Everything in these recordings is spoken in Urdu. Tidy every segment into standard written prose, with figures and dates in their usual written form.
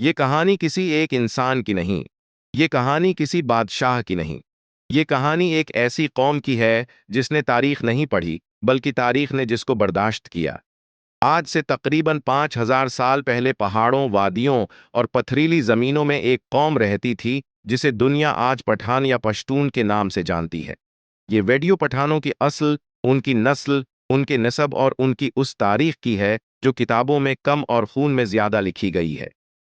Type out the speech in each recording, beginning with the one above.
یہ کہانی کسی ایک انسان کی نہیں، یہ کہانی کسی بادشاہ کی نہیں، یہ کہانی ایک ایسی قوم کی ہے جس نے تاریخ نہیں پڑھی بلکہ تاریخ نے جس کو برداشت کیا۔ آج سے تقریباً 5000 سال پہلے پہاڑوں، وادیوں اور پتھریلی زمینوں میں ایک قوم رہتی تھی جسے دنیا آج پٹھان یا پشتون کے نام سے جانتی ہے۔ یہ ویڈیو پٹھانوں کی اصل، ان کی نسل، ان کے نسب اور ان کی اس تاریخ کی ہے جو کتابوں میں کم اور خون میں زیادہ لکھی گئی ہے۔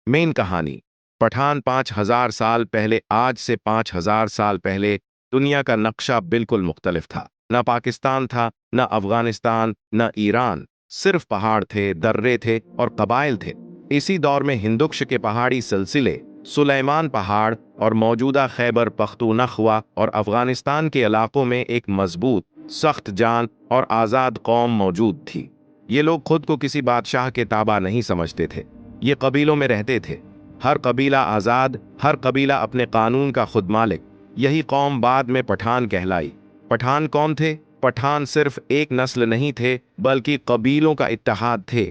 مین کہانی: پٹھان 5000 سال پہلے، آج سے 5000 سال پہلے دنیا کا نقشہ بالکل مختلف تھا۔ نہ پاکستان تھا، نہ افغانستان، نہ ایران، صرف پہاڑ تھے، درے تھے اور قبائل تھے۔ اسی دور میں ہندوکش کے پہاڑی سلسلے، سلیمان پہاڑ اور موجودہ خیبر پختونخوا اور افغانستان کے علاقوں میں ایک مضبوط، سخت جان اور آزاد قوم موجود تھی۔ یہ لوگ خود کو کسی بادشاہ کے تابع نہیں سمجھتے تھے، یہ قبیلوں میں رہتے تھے، ہر قبیلہ آزاد، ہر قبیلہ اپنے قانون کا خود مالک۔ یہی قوم بعد میں پٹھان کہلائی۔ پٹھان کون تھے؟ پٹھان صرف ایک نسل نہیں تھے بلکہ قبیلوں کا اتحاد تھے۔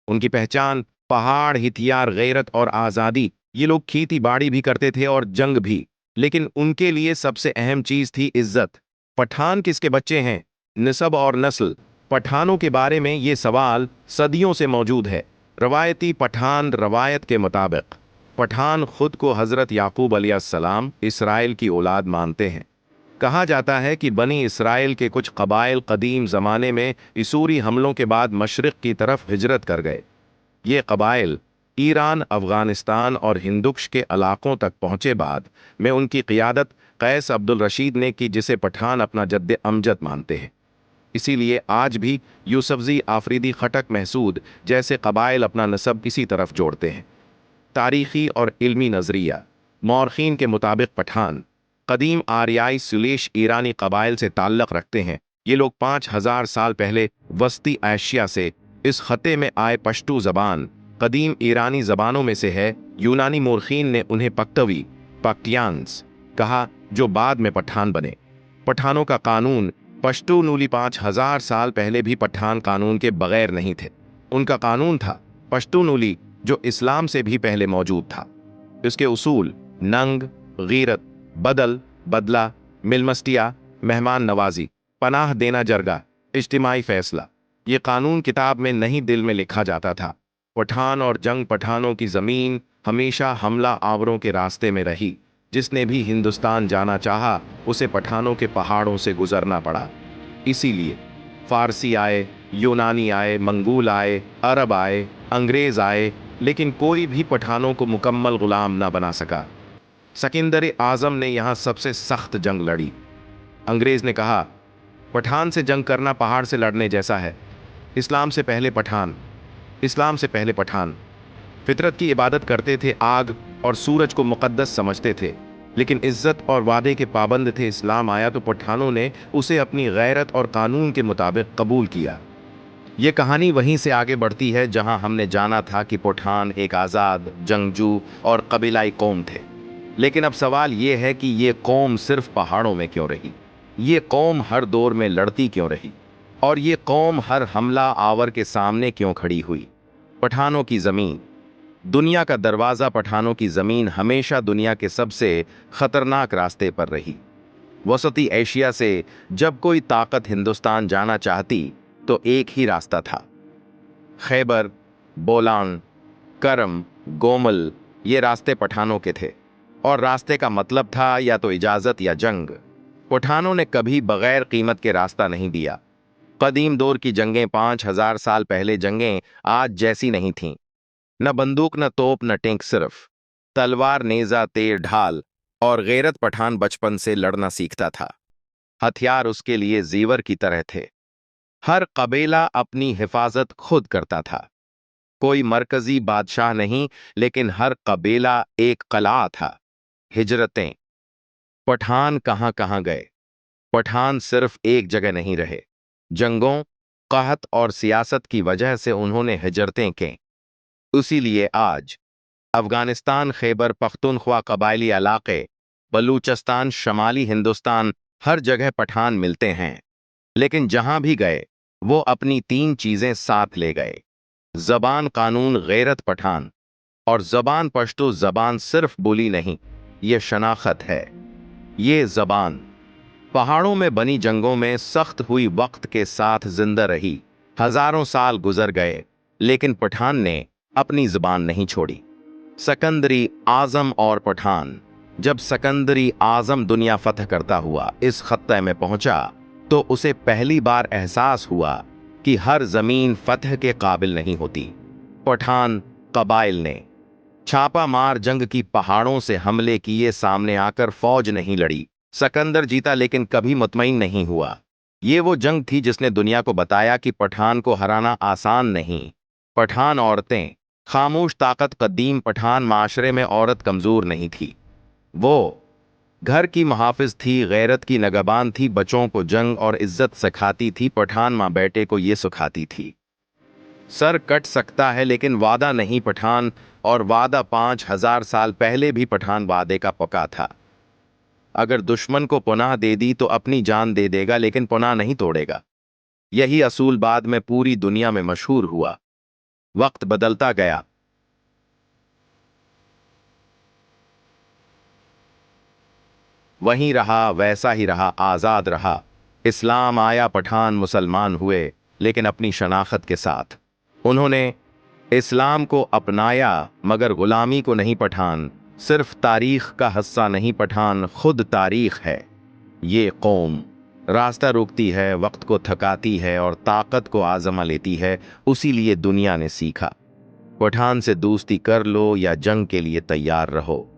ان کی پہچان پہاڑ، ہتھیار، غیرت اور آزادی۔ یہ لوگ کھیتی باڑی بھی کرتے تھے اور جنگ بھی، لیکن ان کے لیے سب سے اہم چیز تھی عزت۔ پٹھان کس کے بچے ہیں؟ نسب اور نسل۔ پٹھانوں کے بارے میں یہ سوال صدیوں سے موجود ہے۔ روایتی پٹھان روایت کے مطابق پٹھان خود کو حضرت یعقوب علیہ السلام اسرائیل کی اولاد مانتے ہیں۔ کہا جاتا ہے کہ بنی اسرائیل کے کچھ قبائل قدیم زمانے میں اسوری حملوں کے بعد مشرق کی طرف ہجرت کر گئے۔ یہ قبائل ایران، افغانستان اور ہندوکش کے علاقوں تک پہنچے بعد میں ان کی قیادت قیس عبد الرشید نے کی، جسے پٹھان اپنا جد امجد مانتے ہیں۔ اسی لیے آج بھی یوسفزئی، آفریدی، خٹک، محسود جیسے قبائل اپنا نسب اسی طرف جوڑتے ہیں۔ تاریخی اور علمی نظریہ: مورخین کے مطابق پٹھان قدیم آریائی سلیش ایرانی قبائل سے تعلق رکھتے ہیں۔ یہ لوگ 5000 سال پہلے وسطی ایشیا سے اس خطے میں آئے۔ پشتو زبان قدیم ایرانی زبانوں میں سے ہے۔ یونانی مورخین نے انہیں پکتوی، پکتیانس کہا، جو بعد میں پٹھان بنے۔ پٹھانوں کا قانون: پشتو نولی 5000 سال پہلے بھی پٹھان قانون کے بغیر نہیں تھے۔ ان کا قانون تھا پشتو نولی، جو اسلام سے بھی پہلے موجود تھا۔ اس کے اصول: ننگ، غیرت، بدل، بدلہ، ملمسٹیا، مہمان نوازی، پناہ دینا، جرگہ، اجتماعی فیصلہ۔ یہ قانون کتاب میں نہیں، دل میں لکھا جاتا تھا۔ پٹھان اور جنگ: پٹھانوں کی زمین ہمیشہ حملہ آوروں کے راستے میں رہی۔ جس نے بھی ہندوستان جانا چاہا اسے پٹھانوں کے پہاڑوں سے گزرنا پڑا۔ اسی لیے فارسی آئے، یونانی آئے، منگول آئے، عرب آئے، انگریز آئے، لیکن کوئی بھی پٹھانوں کو مکمل غلام نہ بنا سکا۔ سکندر اعظم نے یہاں سب سے سخت جنگ لڑی۔ انگریز نے کہا، پٹھان سے جنگ کرنا پہاڑ سے لڑنے جیسا ہے۔ اسلام سے پہلے پٹھان، اسلام سے پہلے پٹھان فطرت کی عبادت کرتے تھے، آگ اور سورج کو مقدس سمجھتے تھے، لیکن عزت اور وعدے کے پابند تھے۔ اسلام آیا تو پٹھانوں نے اسے اپنی غیرت اور قانون کے مطابق قبول کیا۔ یہ کہانی وہیں سے آگے بڑھتی ہے جہاں ہم نے جانا تھا کہ پٹھان ایک آزاد، جنگجو اور قبیلائی قوم تھے۔ لیکن اب سوال یہ ہے کہ یہ قوم صرف پہاڑوں میں کیوں رہی؟ یہ قوم ہر دور میں لڑتی کیوں رہی؟ اور یہ قوم ہر حملہ آور کے سامنے کیوں کھڑی ہوئی؟ پٹھانوں کی زمین: دنیا کا دروازہ پٹھانوں کی زمین ہمیشہ دنیا کے سب سے خطرناک راستے پر رہی۔ وسطی ایشیا سے جب کوئی طاقت ہندوستان جانا چاہتی تو ایک ہی راستہ تھا: خیبر، بولان، کرم، گومل۔ یہ راستے پٹھانوں کے تھے، اور راستے کا مطلب تھا یا تو اجازت یا جنگ۔ پٹھانوں نے کبھی بغیر قیمت کے راستہ نہیں دیا۔ قدیم دور کی جنگیں، 5000 سال پہلے جنگیں آج جیسی نہیں تھیں۔ نہ بندوق، نہ توپ، نہ ٹینک، صرف تلوار، نیزہ، تیر، ڈھال اور غیرت۔ پٹھان بچپن سے لڑنا سیکھتا تھا۔ ہتھیار اس کے لیے زیور کی طرح تھے۔ ہر قبیلہ اپنی حفاظت خود کرتا تھا۔ کوئی مرکزی بادشاہ نہیں، لیکن ہر قبیلہ ایک قلعہ تھا۔ ہجرتیں: پٹھان کہاں کہاں گئے؟ پٹھان صرف ایک جگہ نہیں رہے۔ جنگوں، قحط اور سیاست کی وجہ سے انہوں نے ہجرتیں کیں۔ اسی لیے آج افغانستان، خیبر پختونخوا قبائلی علاقے، بلوچستان، شمالی ہندوستان، ہر جگہ پٹھان ملتے ہیں۔ لیکن جہاں بھی گئے وہ اپنی 3 چیزیں ساتھ لے گئے: زبان، قانون، غیرت۔ پٹھان اور زبان پشتو زبان صرف بولی نہیں، یہ شناخت ہے۔ یہ زبان پہاڑوں میں بنی جنگوں میں سخت ہوئی وقت کے ساتھ زندہ رہی، ہزاروں سال گزر گئے، لیکن پٹھان نے اپنی زبان نہیں چھوڑی۔ سکندری اعظم اور پٹھان۔ جب سکندری اعظم دنیا فتح کرتا ہوا اس خطے میں پہنچا تو اسے پہلی بار احساس ہوا کہ ہر زمین فتح کے قابل نہیں ہوتی۔ پٹھان قبائل نے چھاپا مار جنگ کی، پہاڑوں سے حملے کیے، سامنے آ کر فوج نہیں لڑی۔ سکندر جیتا لیکن کبھی مطمئن نہیں ہوا۔ یہ وہ جنگ تھی جس نے دنیا کو بتایا کہ پٹھان کو ہرانا آسان نہیں۔ پٹھان عورتیں خاموش طاقت۔ قدیم پٹھان معاشرے میں عورت کمزور نہیں تھی، وہ گھر کی محافظ تھی، غیرت کی نگہبان تھی، بچوں کو جنگ اور عزت سکھاتی تھی۔ پٹھان ماں بیٹے کو یہ سکھاتی تھی، سر کٹ سکتا ہے لیکن وعدہ نہیں۔ پٹھان اور وعدہ 5000 سال پہلے بھی پٹھان وعدے کا پکا تھا۔ اگر دشمن کو پناہ دے دی تو اپنی جان دے دے گا، لیکن پناہ نہیں توڑے گا۔ یہی اصول بعد میں پوری دنیا میں مشہور ہوا۔ وقت بدلتا گیا، وہیں رہا، ویسا ہی رہا، آزاد رہا۔ اسلام آیا، پٹھان مسلمان ہوئے، لیکن اپنی شناخت کے ساتھ۔ انہوں نے اسلام کو اپنایا مگر غلامی کو نہیں۔ پٹھان صرف تاریخ کا حصہ نہیں، پٹھان خود تاریخ ہے۔ یہ قوم راستہ روکتی ہے، وقت کو تھکاتی ہے اور طاقت کو آزما لیتی ہے۔ اسی لیے دنیا نے سیکھا، پٹھان سے دوستی کر لو یا جنگ کے لیے تیار رہو۔